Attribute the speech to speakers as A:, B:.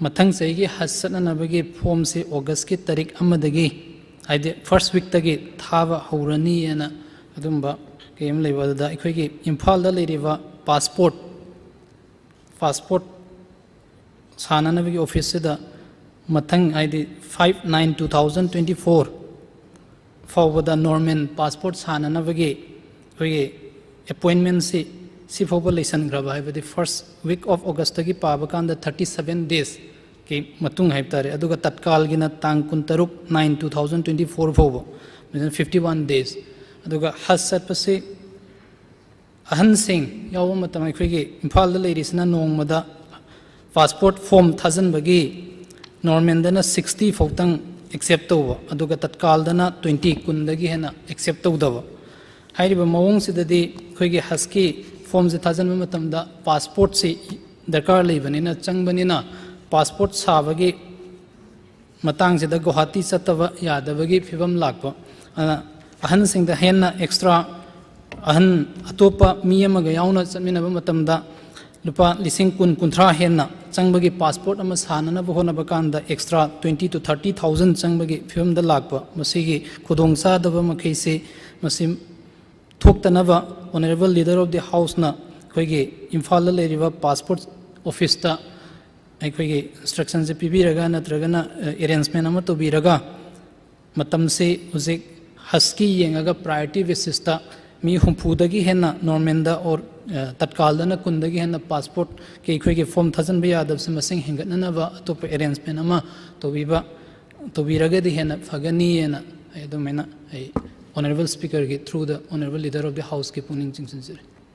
A: मथंग सही हज चटनबगी फॉर्म से ऑगस्ट की तारीख अमदगी हाइदे फर्स्ट वीक तगी थाबा हौरनी एना अदुंबा केम लेबदा अखोगी इम्फाल दा लेरिबा पासपोर्ट साननबगी ऑफिस से दा मथंग हाइदे 5/9/2024 फावदा नॉर्मल पासपोर्ट साननबगी अखोगी अपॉइंटमेंट से सिफोबा लेसन ग्रबा हाइबदी फर्स्ट वीक ऑफ ऑगस्ट तगी पाबा कांदा 37 डेज के मतुंग हाइबतारे अदुगा तत्काल गिना तांग 23/9/2024 फावबो 51 डेज अदुगा हज चटपसे अहन सिंह याव मतम अखोगी इम्फाल दा लेरिसना नोंगमदा पासपोर्ट फॉर्म थाजनबगी नॉर्मल दना 60 फौतंग एक्सेप्ट तौबा अदुगा तत्काल दना 20 कुंदगी हेना एक्सेप्ट तौदबा हाइरिबा मवोंग सिददी अखोगी हज की फॉर्म से थाजनबा मतमदा पासपोर्ट से दरकार लेबनिना चंगबनिना पासपोर्ट साबगी मतंग से गुवाहाटी चतब यादबगी फिवम लापा अहन सिंह हेन्ना एक्स्ट्रा अहन अतोप मी यावना चटमिनब मतमदा लुपा 10,000-20,000 हेन्ना चंगबगी पासपोर्ट अमा साननब होनब कांदा एक्स्ट्रा 20,000 to 30,000 चंगबगी फिवम दा लापा मसीगी खुदोंग चादब मखैसे मसी थोक्तनब honourable leader of the house ना अखोगी इम्फाल दा लेरिबा पासपोर्ट ऑफिस ता अखोगी इंस्ट्रक्शन से पीबीरगा नत्रगना अरेंजमेंट अमा तोबीरगा मतम से हुजिक हस्की येंगगा प्रायोरिटी बेसिस ता मी हुंफुदगी हेन्ना नॉर्मल दा और तत्काल दना कुंदगी हेन्ना पासपोर्ट के अखोगी फॉर्म थाजनबा यादब से मसिंग हेंगतनबा अतोप अरेंजमेंट अमा तोबीरगदी हेन्ना फगनी एना अदुमेना ऑनरेबल स्पीकर के through the honourable leader of the house के पुनिंग चिंगसिंजरे